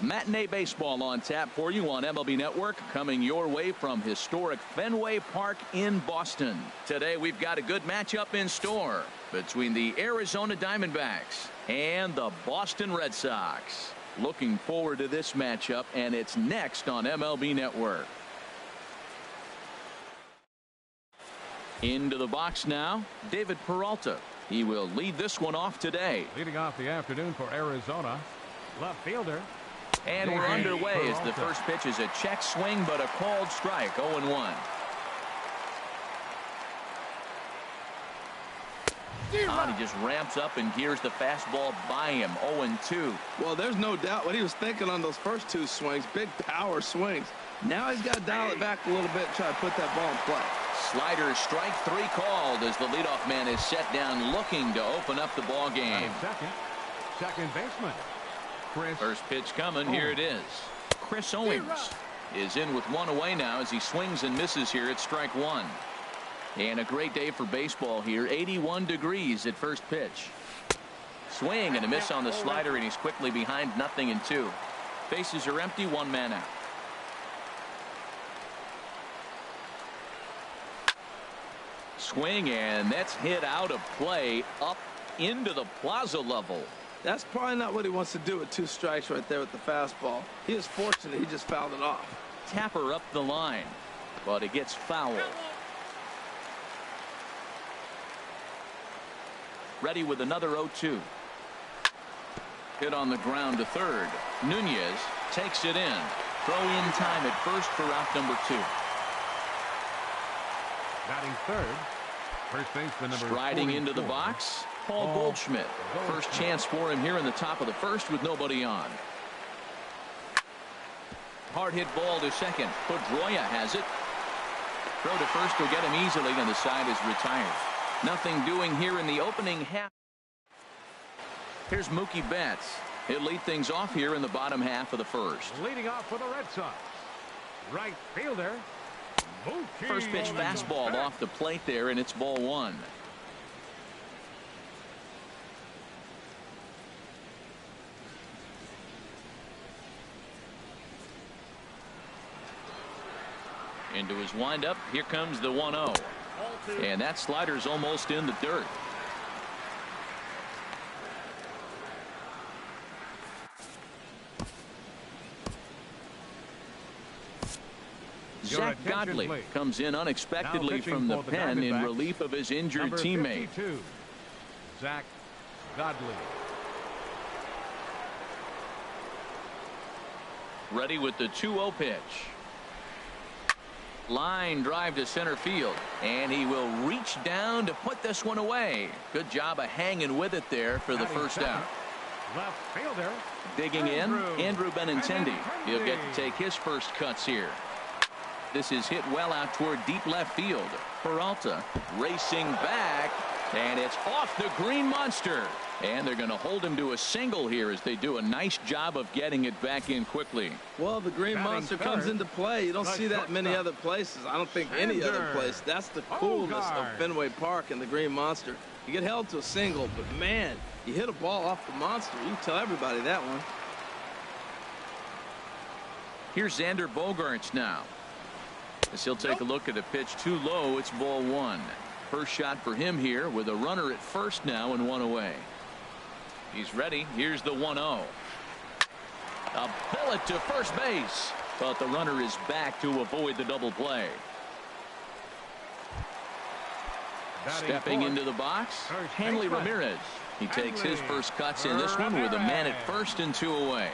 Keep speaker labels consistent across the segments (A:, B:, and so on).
A: Matinee baseball on tap for you on MLB Network, coming your way from historic Fenway Park in Boston. Today we've got a good matchup in store between the Arizona Diamondbacks and the Boston Red Sox. Looking forward to this matchup, and it's next on MLB Network. Into the box now, David Peralta. He will lead this one off today.
B: Leading off the afternoon for Arizona, left fielder.
A: And we're underway as the first pitch is a check swing, but a called strike. 0-1. He just ramps up and gears the fastball by him. 0-2.
C: Well, there's no doubt what he was thinking on those first two swings. Big power swings. Now he's got to dial it back a little bit and try to put that ball in play.
A: Slider strike 3 called as the leadoff man is set down looking to open up the ball game.
B: Second baseman.
A: First pitch coming. Here it is. Chris Owings is in with one away now as he swings and misses here at strike 1. And a great day for baseball here. 81 degrees at first pitch. Swing and a miss on the slider, and he's quickly behind 0-2. Bases are empty, 1 man out. Swing, and that's hit out of play up into the plaza level.
C: That's probably not what he wants to do with 2 strikes right there with the fastball. He is fortunate he just fouled it off.
A: Tapper up the line, but it gets foul. Ready with another 0-2. Hit on the ground to third. Nunez takes it in. Throw in time at first for out number 2.
B: Batting third. First baseman number
A: Striding
B: 44.
A: into the box, Paul Goldschmidt. First chance for him here in the top of the first with nobody on. Hard hit ball to second. Pedroia has it. Throw to first will get him easily, and the side is retired. Nothing doing here in the opening half. Here's Mookie Betts. He'll lead things off here in the bottom half of the first.
B: Leading off for the Red Sox. Right fielder. Mookie.
A: First pitch fastball off the plate there, and it's ball 1. Into his windup. Here comes the 1-0. And that slider's almost in the dirt. Zach Godley comes in unexpectedly from the pen in relief of his injured teammate.
B: Zach Godley.
A: Ready with the 2-0 pitch. Line drive to center field, and he will reach down to put this one away. Good job of hanging with it there for the first out.
B: Left fielder.
A: Digging in, Andrew Benintendi. He'll get to take his first cuts here. This is hit well out toward deep left field. Peralta racing back, and it's off the green monster. And they're going to hold him to a single here as they do a nice job of getting it back in quickly.
C: Well, the green monster comes into play. You don't see that many other places. I don't think any other place. That's the coolness of Fenway Park and the green monster. You get held to a single, but man, you hit a ball off the monster. You can tell everybody that one.
A: Here's Xander Bogaerts now. As he'll take a look at a pitch too low, it's ball 1. First shot for him here with a runner at first now and 1 away. He's ready. Here's the 1-0. A bullet to first base, but the runner is back to avoid the double play. Stepping into the box, Hanley Ramirez. He takes his first cuts in this one with a man at first and 2 away.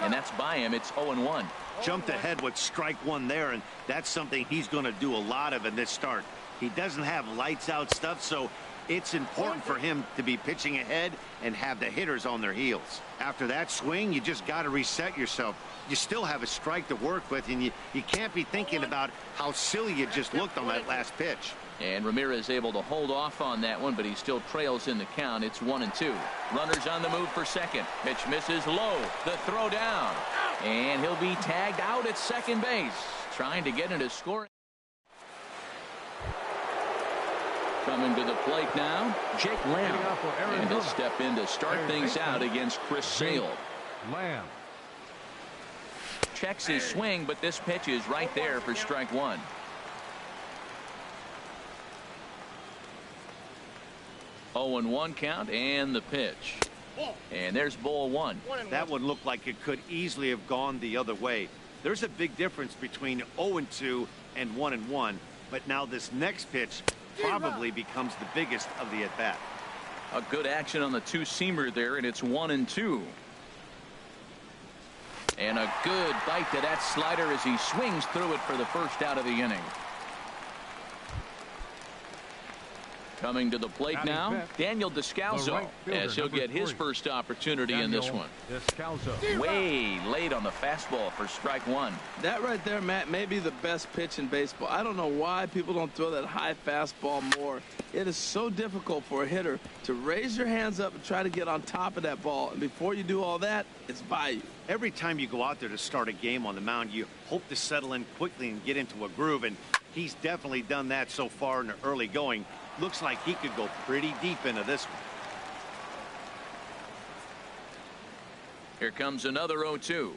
A: And that's by him. It's 0-1.
D: Jumped ahead with strike 1 there, and that's something he's going to do a lot of in this start. He doesn't have lights out stuff, so it's important for him to be pitching ahead and have the hitters on their heels. After that swing, you just got to reset yourself. You still have a strike to work with, and you can't be thinking about how silly you just looked on that last pitch.
A: And Ramirez able to hold off on that one, but he still trails in the count. It's 1-2. Runners on the move for second. Pitch misses low. The throw down. And he'll be tagged out at second base. Trying to get into scoring. Coming to the plate now, Jake Lamb. And he'll step in to start things out against Chris Sale.
B: Lamb.
A: checks his swing, but this pitch is right there for strike one. Oh, and 1 count, and the pitch. And there's ball one.
D: That one looked like it could easily have gone the other way. There's a big difference between 0-2 and 1-1, but now this next pitch probably becomes the biggest of the at-bat.
A: A good action on the two-seamer there, and it's 1-2. And a good bite to that slider as he swings through it for the first out of the inning. Coming to the plate now, Daniel Descalso, as he'll get his first opportunity in this one. Way late on the fastball for strike one.
C: That right there, Matt, may be the best pitch in baseball. I don't know why people don't throw that high fastball more. It is so difficult for a hitter to raise your hands up and try to get on top of that ball. And before you do all that, it's by you.
D: Every time you go out there to start a game on the mound, you hope to settle in quickly and get into a groove, and he's definitely done that so far in the early going. Looks like he could go pretty deep into this one.
A: Here comes another 0-2.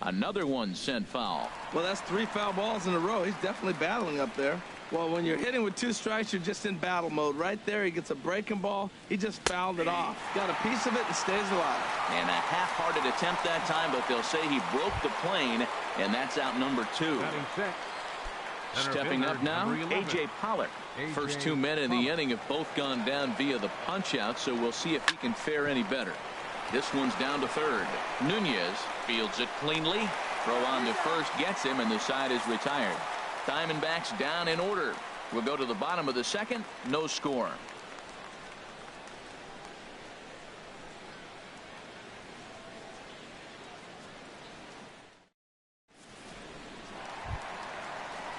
A: Another one sent foul.
C: Well, that's 3 foul balls in a row. He's definitely battling up there. Well, when you're hitting with 2 strikes, you're just in battle mode. Right there, he gets a breaking ball. He just fouled it off. Got a piece of it and stays alive.
A: And a half-hearted attempt that time, but they'll say he broke the plane, and that's out number 2. Stepping up now, A.J. Pollock. First 2 men in the inning have both gone down via the punch-out, so we'll see if he can fare any better. This one's down to third. Nunez fields it cleanly. Throw on to first gets him, and the side is retired. Diamondbacks down in order. We'll go to the bottom of the second. No score.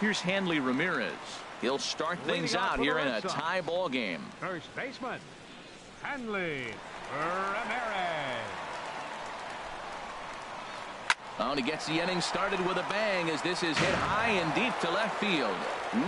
A: Here's Hanley Ramirez. He'll start things out here in a tie ball game.
B: First baseman, Hanley Ramirez.
A: Oh, and he gets the inning started with a bang as this is hit high and deep to left field.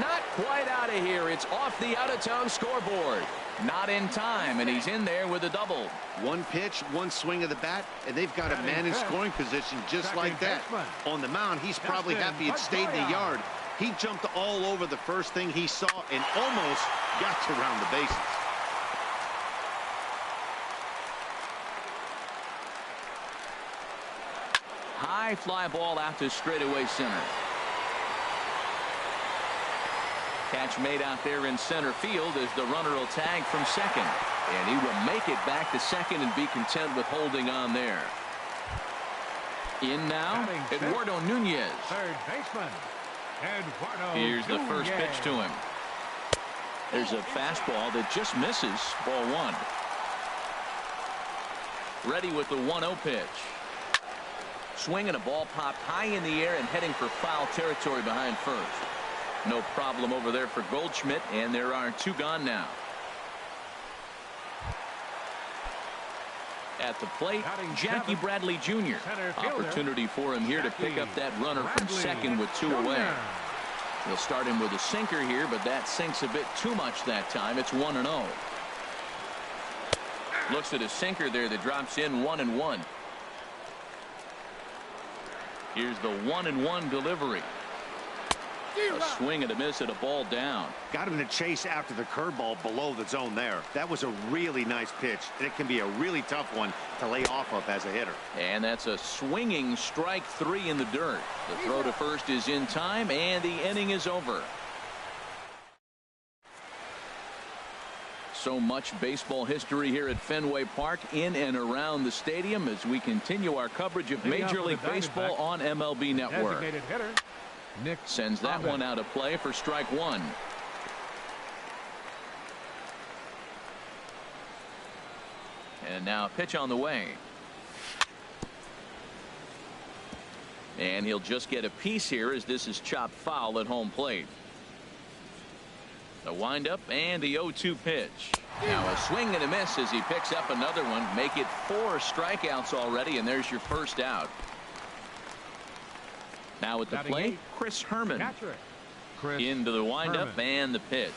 A: Not quite out of here. It's off the out-of-town scoreboard. Not in time, and he's in there with a double.
D: One pitch, one swing of the bat, and they've got a man in scoring position just like that. On the mound, he's probably happy it stayed in the yard. He jumped all over the first thing he saw and almost got to round the bases.
A: High fly ball out to straightaway center. Catch made out there in center field as the runner will tag from second. And he will make it back to second and be content with holding on there. In now, Eduardo Nunez.
B: Third baseman, Eduardo
A: Here's the first pitch to him. There's a fastball that just misses. Ball one. Ready with the 1-0 pitch. Swinging a ball popped high in the air and heading for foul territory behind first. No problem over there for Goldschmidt, and there are 2 gone now. At the plate, Jackie Bradley Jr. Opportunity for him here to pick up that runner from second with 2 away. He'll start him with a sinker here, but that sinks a bit too much that time. It's 1-0. Looks at a sinker there that drops in 1-1. Here's the 1-1 delivery. A swing and a miss at a ball down.
D: Got him to chase after the curveball below the zone there. That was a really nice pitch, and it can be a really tough one to lay off of as a hitter.
A: And that's a swinging strike 3 in the dirt. The throw to first is in time, and the inning is over. So much baseball history here at Fenway Park in and around the stadium as we continue our coverage of Major League Baseball on MLB Network. Sends that one out of play for strike 1. And now a pitch on the way. And he'll just get a piece here as this is chopped foul at home plate. The windup and the 0-2 pitch. Now a swing and a miss as he picks up another one. Make it 4 strikeouts already, and there's your first out. Now at the plate, Chris Herman. Into the windup and the pitch.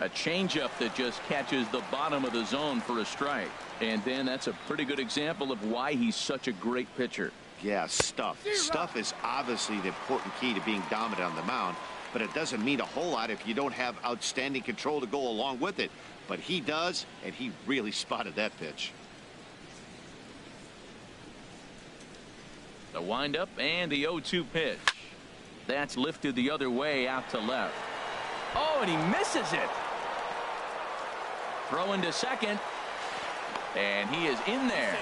A: A changeup that just catches the bottom of the zone for a strike. And then that's a pretty good example of why he's such a great pitcher.
D: Yeah, stuff. Stuff is obviously the important key to being dominant on the mound, but it doesn't mean a whole lot if you don't have outstanding control to go along with it. But he does, and he really spotted that pitch.
A: The windup and the 0-2 pitch. That's lifted the other way out to left. Oh, and he misses it. Throw into second. And he is in there.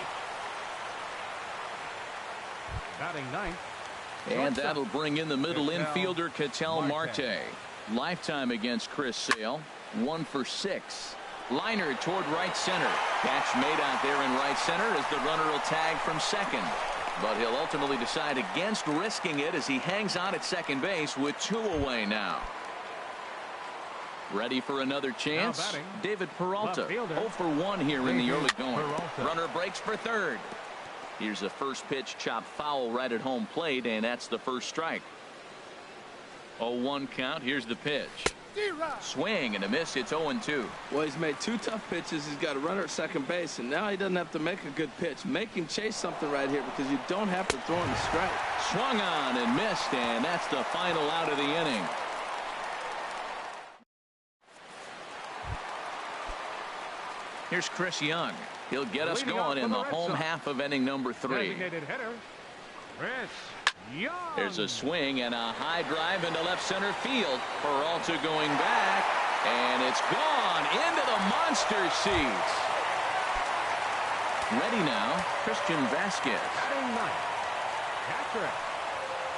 B: Batting ninth.
A: And that'll bring in the middle infielder, Ketel Marte. Lifetime against Chris Sale. 1 for 6. Liner toward right center. Catch made out there in right center as the runner will tag from second. But he'll ultimately decide against risking it as he hangs on at second base with 2 away now. Ready for another chance. David Peralta 0 for 1 here in the early going. Runner breaks for third. Here's the first pitch chopped foul right at home plate, and that's the first strike. 0-1 count. Here's the pitch. Swing and a miss. It's 0-2.
C: Well, he's made 2 tough pitches. He's got a runner at second base, and now he doesn't have to make a good pitch. Make him chase something right here because you don't have to throw him a strike.
A: Swung on and missed, and that's the final out of the inning. Here's Chris Young. He'll get us going in the home half of inning number 3.
B: Designated hitter, Chris Young.
A: There's a swing and a high drive into left center field. Peralta going back, and it's gone into the monster seats. Ready now, Christian Vasquez.
B: Batting ninth. Catcher,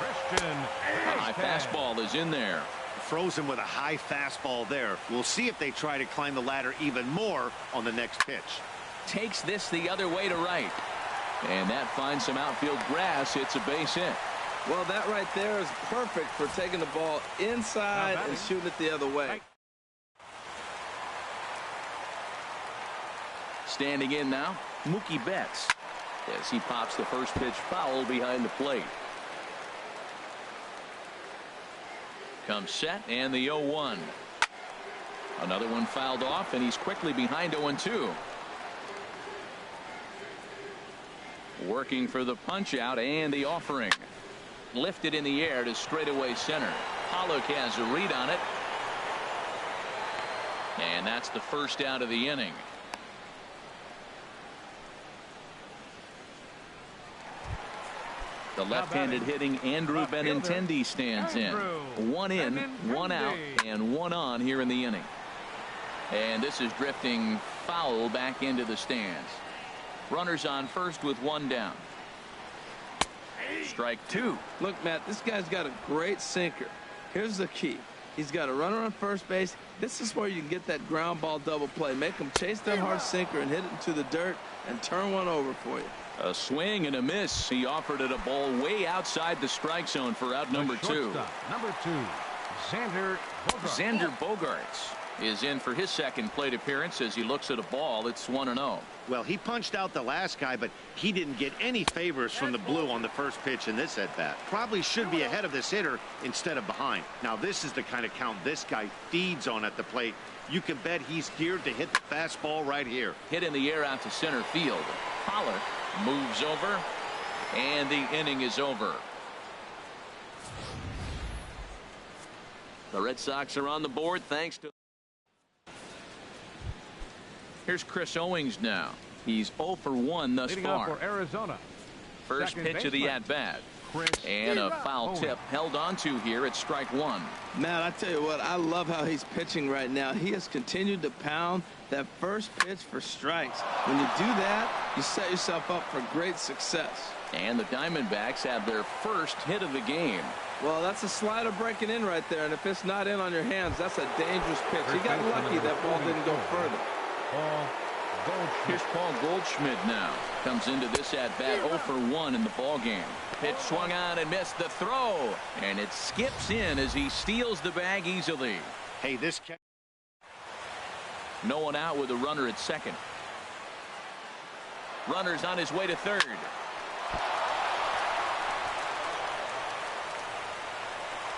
B: Christian.
A: A high fastball is in there.
D: Throws him with a high fastball there. We'll see if they try to climb the ladder even more on the next pitch.
A: Takes this the other way to right. And that finds some outfield grass. It's a base hit.
C: Well, that right there is perfect for taking the ball inside and shooting it the other way.
A: Standing in now, Mookie Betts, as he pops the first pitch foul behind the plate. Comes set, and the 0-1. Another one fouled off, and he's quickly behind 0-2. Working for the punch out and the offering. Lifted in the air to straightaway center. Pollock has a read on it. And that's the first out of the inning. The left-handed hitting Andrew Benintendi stands in. 1 in, 1 out, and 1 on here in the inning. And this is drifting foul back into the stands. Runners on first with 1 down. Strike 2.
C: Look, Matt, this guy's got a great sinker. Here's the key. He's got a runner on first base. This is where you can get that ground ball double play. Make him chase that hard sinker and hit it into the dirt and turn one over for you.
A: A swing and a miss. He offered it a ball way outside the strike zone for out number 2.
B: Number 2,
A: Xander Bogaerts is in for his second plate appearance as he looks at a ball. It's 1-0.
D: Well, he punched out the last guy, but he didn't get any favors from the blue on the first pitch in this at-bat. Probably should be ahead of this hitter instead of behind. Now, this is the kind of count this guy feeds on at the plate. You can bet he's geared to hit the fastball right here.
A: Hit in the air out to center field. Pollock moves over, and the inning is over. The Red Sox are on the board thanks to... Here's Chris Owings now. He's 0 for 1 thus far.
B: For Arizona.
A: First pitch of the at-bat. And a foul tip held onto here at strike 1.
C: Matt, I tell you what, I love how he's pitching right now. He has continued to pound that first pitch for strikes. When you do that, you set yourself up for great success.
A: And the Diamondbacks have their first hit of the game.
C: Well, that's a slider breaking in right there, and if it's not in on your hands, that's a dangerous pitch. He got lucky that ball didn't go further.
A: Here's Paul Goldschmidt now. Comes into this at-bat 0 for 1 in the ballgame. Pitch swung on and missed the throw. And it skips in as he steals the bag easily.
D: Hey, this...
A: No one out with a runner at second. Runner's on his way to third.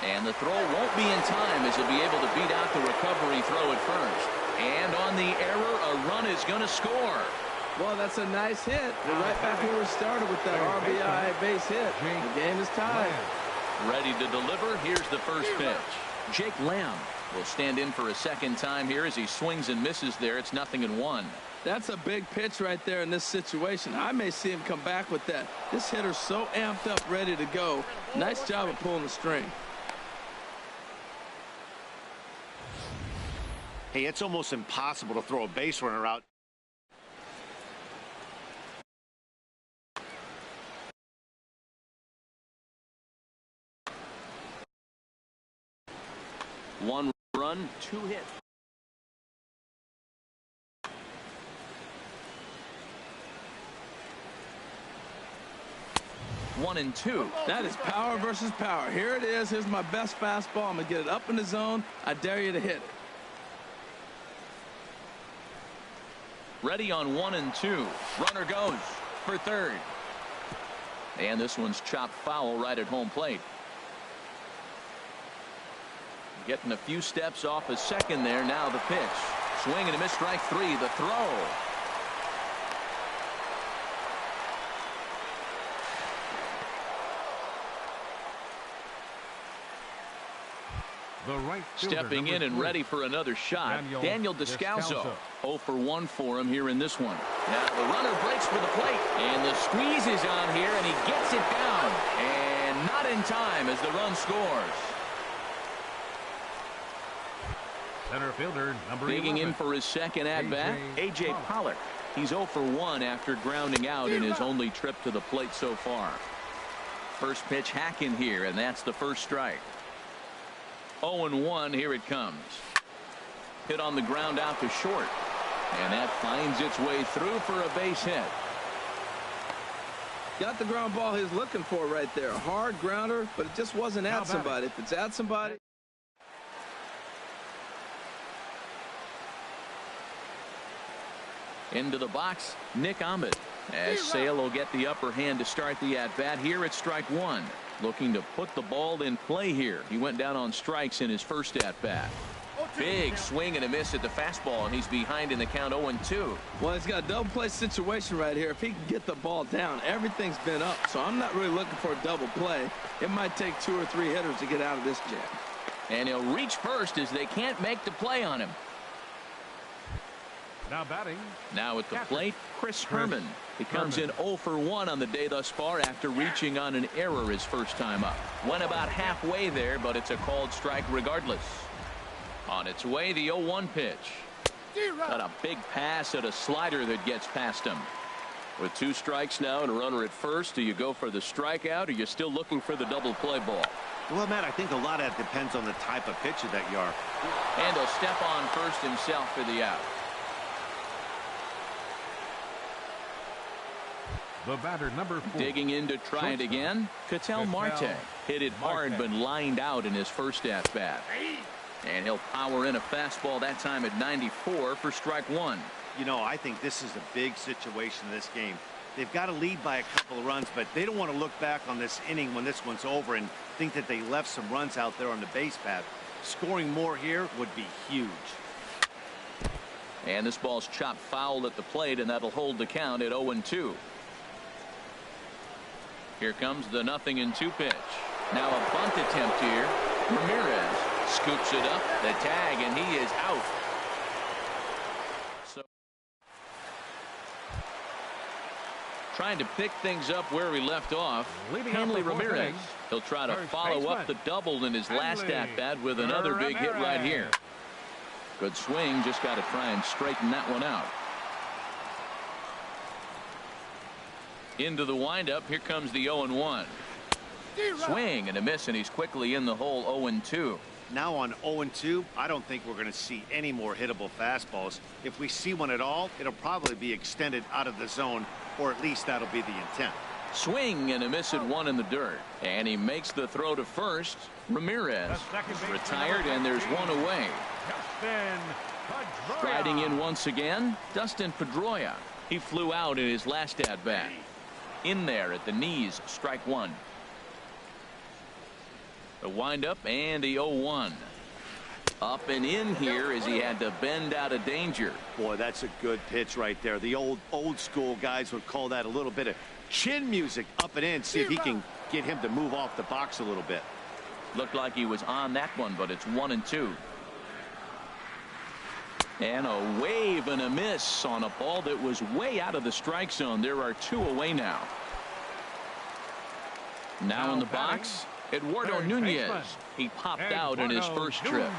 A: And the throw won't be in time as he'll be able to beat out the recovery throw at first. And on the error, a run is going to score.
C: Well, that's a nice hit. We're right back where we started with that RBI base hit. The game is tied.
A: Ready to deliver. Here's the first pitch. Jake Lamb will stand in for a second time here as he swings and misses there. It's 0-1.
C: That's a big pitch right there in this situation. I may see him come back with that. This hitter's so amped up, ready to go. Nice job of pulling the string.
D: Hey, it's almost impossible to throw a base runner out.
A: One run, 2 hits. One and two.
C: That is power versus power. Here it is. Here's my best fastball. I'm going to get it up in the zone. I dare you to hit it.
A: Ready on 1 and 2. Runner goes for third. And this one's chopped foul right at home plate. Getting a few steps off a second there. Now the pitch. Swing and a miss, strike 3. The throw.
B: The right fielder,
A: stepping in and ready for another shot. Daniel Descalso. 0 for 1 for him here in this one. Now the runner breaks for the plate. And the squeeze is on here, and he gets it down. And not in time as the run scores.
B: Center fielder, number
A: Digging
B: 11.
A: in for his second at-bat, A.J. Pollock. He's 0 for 1 after grounding out in his only trip to the plate so far. First pitch hacking here, and that's the first strike. 0-1, here it comes. Hit on the ground out to short. And that finds its way through for a base hit.
C: Got the ground ball he's looking for right there. A hard grounder, but it just wasn't at somebody. If it's at somebody.
A: Into the box, Nick Ahmed. As Sale will get the upper hand to start the at-bat here at strike 1. Looking to put the ball in play here. He went down on strikes in his first at-bat. Big swing and a miss at the fastball, and he's behind in the count 0-2.
C: Well, he's got a double play situation right here. If he can get the ball down, everything's been up. So I'm not really looking for a double play. It might take 2 or 3 hitters to get out of this jam.
A: And he'll reach first as they can't make the play on him.
B: Now batting.
A: Now at the plate, Chris Herman. He comes in 0 for 1 on the day thus far after reaching on an error his first time up. Went about halfway there, but it's a called strike regardless. On its way, the 0-1 pitch. Got a big pass at a slider that gets past him. With 2 strikes now and a runner at first, do you go for the strikeout, or are you still looking for the double play ball?
D: Well, Matt, I think a lot of that depends on the type of pitcher that you are.
A: And he'll step on first himself for the out.
B: The batter, number 4.
A: Digging in to try it again. Ketel Marte hit it hard but lined out in his first at-bat. And he'll power in a fastball that time at 94 for strike 1.
D: You know, I think this is a big situation in this game. They've got to lead by a couple of runs, but they don't want to look back on this inning when this one's over and think that they left some runs out there on the base pad. Scoring more here would be huge.
A: And this ball's chopped foul at the plate, and that'll hold the count at 0-2. Here comes the 0-2 pitch. Now a bunt attempt here. Ramirez scoops it up, the tag, and he is out. So trying to pick things up where he left off. Hanley Ramirez. He'll try to follow up the double in his last at-bat with another big hit right here. Good swing, just got to try and straighten that one out. Into the windup, here comes the 0-1. Swing and a miss, and he's quickly in the hole. 0-2.
D: Now on 0-2, I don't think we're going to see any more hittable fastballs. If we see one at all, it'll probably be extended out of the zone, or at least that'll be the intent.
A: Swing and a miss at 1 in the dirt, and he makes the throw to first. Ramirez retired, and there's 1 away. Striding in once again, Dustin Pedroia. He flew out in his last at-bat. In there at the knees, strike 1. The windup and the 0-1. Up and in here as he had to bend out of danger.
D: Boy, that's a good pitch right there. The old school guys would call that a little bit of chin music. Up and in, see if he can get him to move off the box a little bit.
A: Looked like he was on that one, but it's 1-2. And a wave and a miss on a ball that was way out of the strike zone. There are 2 away now. Now in the box, Eduardo Nunez. He popped out in his first trip.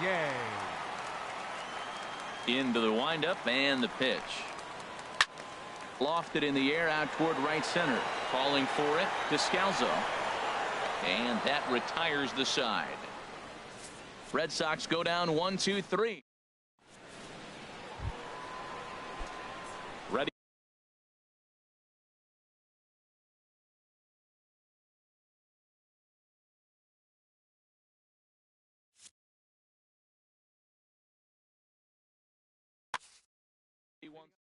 A: Into the windup and the pitch. Lofted in the air out toward right center. Calling for it, Descalzo. And that retires the side. Red Sox go down 1-2-3. Ready. He wants